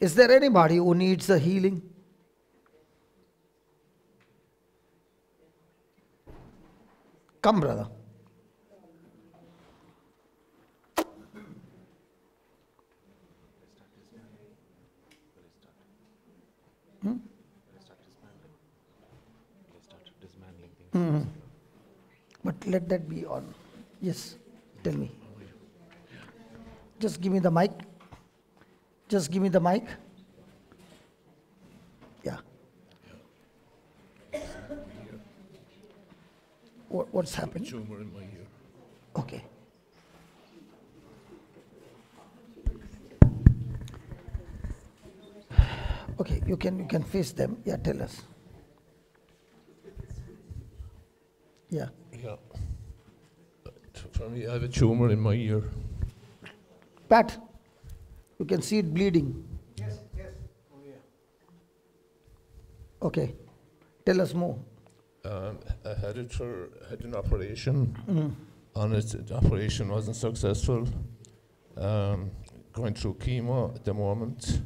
Is there anybody who needs a healing? Come, brother. But let that be on. Yes, tell me. Just give me the mic. Just give me the mic. Yeah. What's happening? Tumor in my ear. Okay. Okay, you can face them. Yeah, tell us. Yeah. Yeah. For me, I have a tumor in my ear. Pat, you can see it bleeding. Yes, yes. Oh, yeah. Okay. Tell us more. I had an operation on it. The operation wasn't successful. Going through chemo at the moment.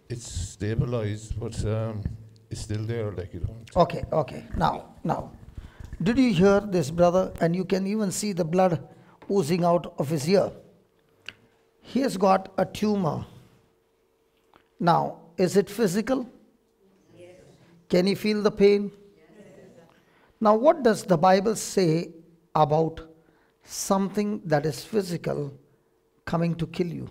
It's stabilized, but it's still there, like you don't. Okay, okay. Now. Did you hear this, brother? And you can even see the blood oozing out of his ear. He has got a tumor. Now, is it physical? Yes. Can he feel the pain? Yes. Now, what does the Bible say about something that is physical coming to kill you?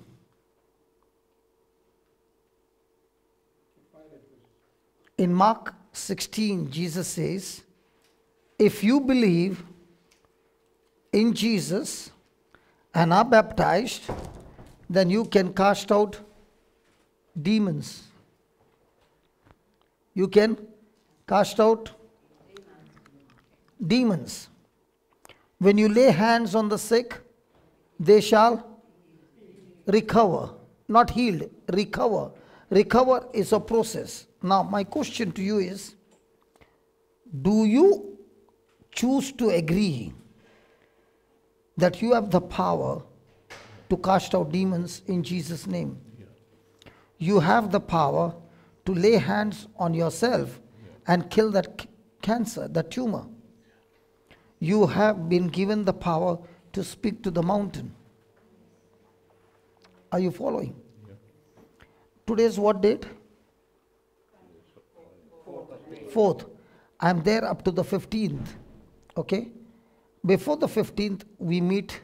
In Mark 16, Jesus says, if you believe in Jesus and are baptized, then you can cast out demons. You can cast out demons. When you lay hands on the sick, they shall recover. Not healed, recover. Recover is a process. Now, my question to you is, do you choose to agree that you have the power to cast out demons in Jesus' name? Yeah. You have the power to lay hands on yourself and kill that cancer, that tumor. You have been given the power to speak to the mountain. Are you following? Yeah. Today's what date? 4th. I am there up to the 15th. Okay? Before the 15th, we meet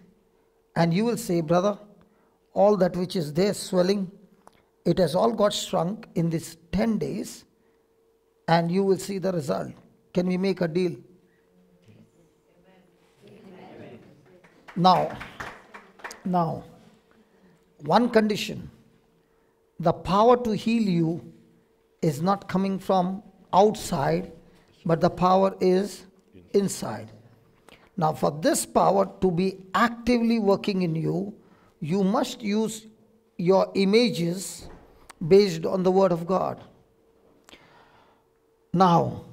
and you will say, brother, all that which is there swelling, it has all got shrunk in these 10 days and you will see the result. Can we make a deal? Now, one condition, the power to heal you is not coming from outside, but the power is inside. Now, for this power to be actively working in you, you must use your images based on the Word of God. Now,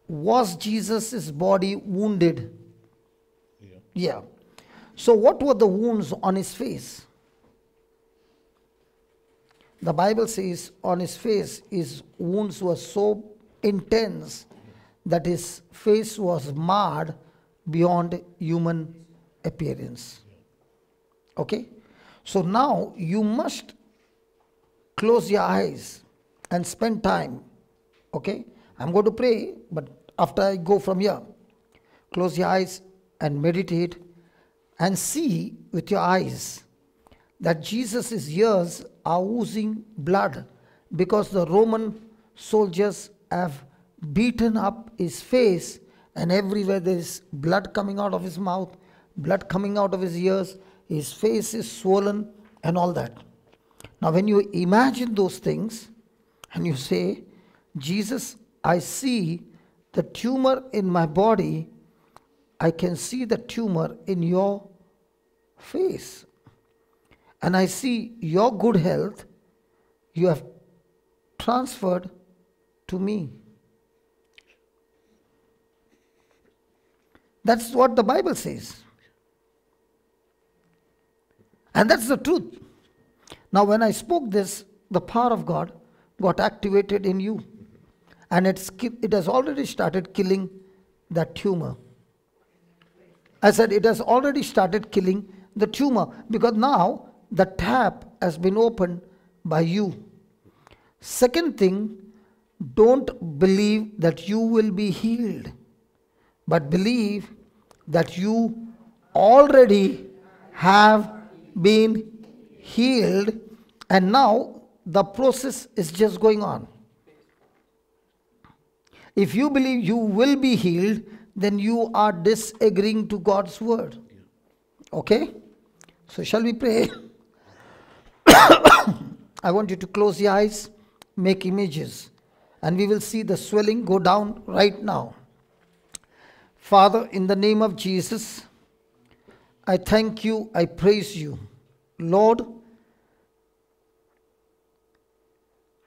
was Jesus' body wounded? Yeah. So what were the wounds on his face? The Bible says on his face, his wounds were so intense that his face was marred beyond human appearance. Okay? So now you must close your eyes and spend time. Okay? I'm going to pray, but after I go from here, close your eyes and meditate and see with your eyes that Jesus' ears are oozing blood because the Roman soldiers have beaten up his face, and everywhere there is blood coming out of his mouth, blood coming out of his ears, his face is swollen and all that. Now when you imagine those things and you say, Jesus, I see the tumor in my body, I can see the tumor in your face. And I see your good health you have transferred to me. That's what the Bible says. And that's the truth. Now when I spoke this, the power of God got activated in you. And it has already started killing that tumor. I said it has already started killing the tumor, because now the tap has been opened by you. Second thing, don't believe that you will be healed, but believe that you already have been healed, and now the process is just going on. If you believe you will be healed, then you are disagreeing to God's word. Okay? So shall we pray? I want you to close your eyes, make images, and we will see the swelling go down right now. Father, in the name of Jesus, I thank you, I praise you. Lord,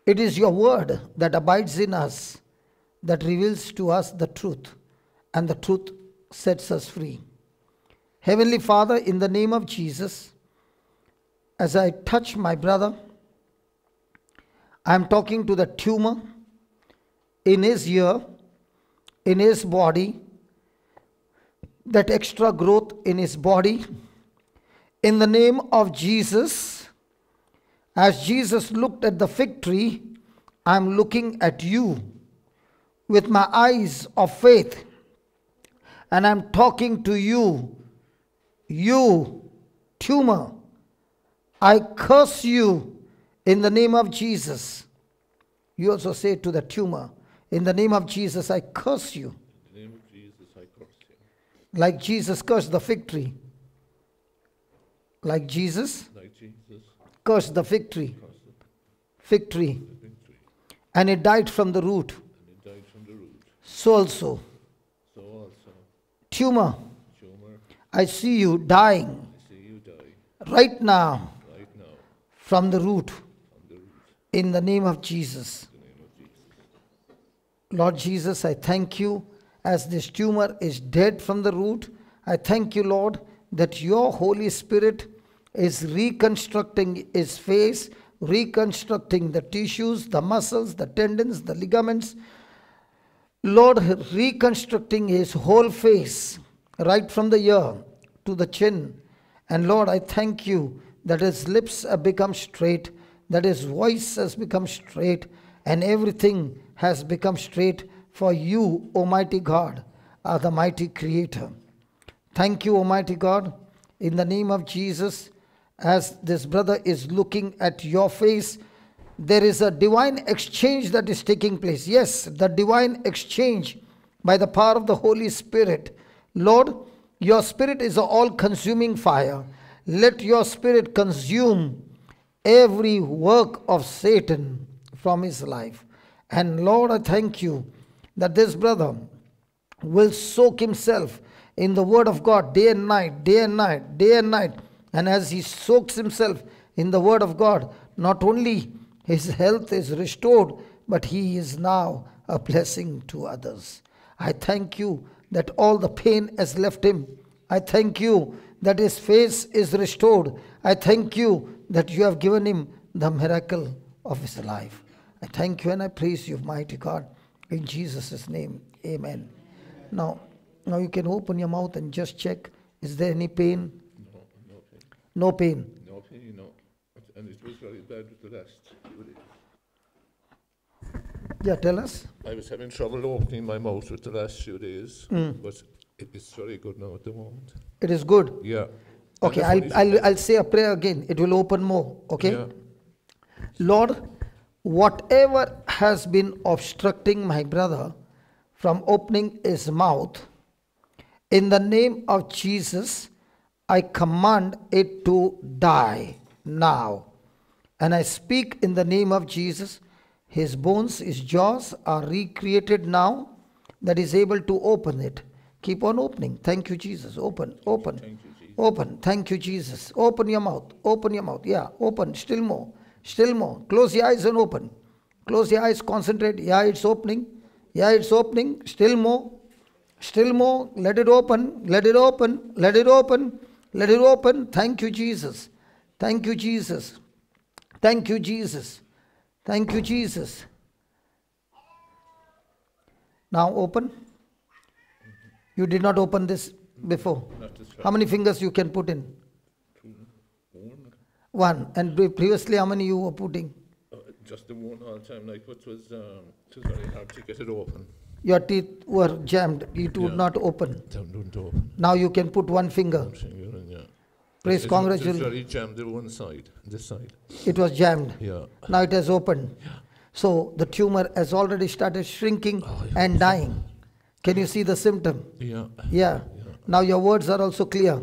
it is your word that abides in us, that reveals to us the truth, and the truth sets us free. Heavenly Father, in the name of Jesus, as I touch my brother, I am talking to the tumor in his ear, in his body, that extra growth in his body. In the name of Jesus, as Jesus looked at the fig tree, I am looking at you with my eyes of faith, and I am talking to you. You, tumor, I curse you in the name of Jesus. You also say to the tumor, in the name of Jesus, I curse you. In the name of Jesus, I curse you. Like Jesus cursed the fig tree. Like Jesus cursed the fig tree. Fig tree. And it died from the root. So also, tumor, I see you dying right now from the root. In the name of Jesus. Lord Jesus, I thank you as this tumor is dead from the root. I thank you, Lord, that your Holy Spirit is reconstructing his face, reconstructing the tissues, the muscles, the tendons, the ligaments. Lord, reconstructing his whole face, right from the ear to the chin. And Lord, I thank you that his lips have become straight, that his voice has become straight, and everything has become straight, for you, Almighty God, are the mighty Creator. Thank you, Almighty God, in the name of Jesus. As this brother is looking at your face, there is a divine exchange that is taking place. Yes, the divine exchange by the power of the Holy Spirit. Lord, your Spirit is an all-consuming fire. Let your Spirit consume every work of Satan from his life. And Lord, I thank you that this brother will soak himself in the word of God day and night, day and night, day and night. And as he soaks himself in the word of God, not only his health is restored, but he is now a blessing to others. I thank you that all the pain has left him. I thank you that his face is restored. I thank you that you have given him the miracle of his life. I thank you and I praise you, mighty God. In Jesus' name, amen. Now you can open your mouth and just check. Is there any pain? No pain. No pain, no. And it was very bad with the last few days. Yeah, tell us. I was having trouble opening my mouth with the last few days, but it's very good now at the moment. It is good. Yeah. Okay, I'll say a prayer again. It will open more. Okay. Yeah. Lord, whatever has been obstructing my brother from opening his mouth, in the name of Jesus, I command it to die now. And I speak in the name of Jesus. His bones, his jaws are recreated now, that is able to open it. Keep on opening. Thank you, Jesus. Open, open, open. Thank you, Jesus. Open your mouth. Open your mouth. Yeah, open. Still more. Still more. Close your eyes and open. Close your eyes. Concentrate. Yeah, it's opening. Yeah, it's opening. Still more. Still more. Let it open. Let it open. Let it open. Let it open. Thank you, Jesus. Thank you, Jesus. Thank you, Jesus. Thank you, Jesus. Now open. You did not open this before. How many fingers you can put in? One. And previously, how many you were putting? Just the one all the time, like, but it was very hard to get it open. Your teeth were jammed. It would not open. Don't open. Now you can put one finger. One finger in, yeah. Praise, congratulations. It was very jammed on one side, this side. It was jammed. Yeah. Now it has opened. Yeah. So the tumor has already started shrinking and dying. Can you see the symptom? Yeah. Yeah. Now your words are also clear.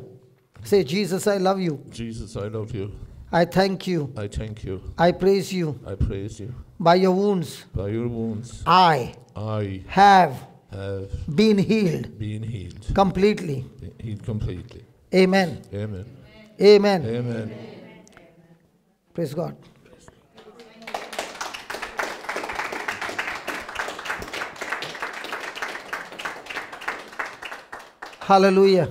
Say, Jesus, I love you. Jesus, I love you. I thank you. I thank you. I praise you. I praise you. By your wounds, By your wounds, I have been healed been healed. completely. Healed completely. Amen. Amen. Amen. Amen. Praise God. Hallelujah.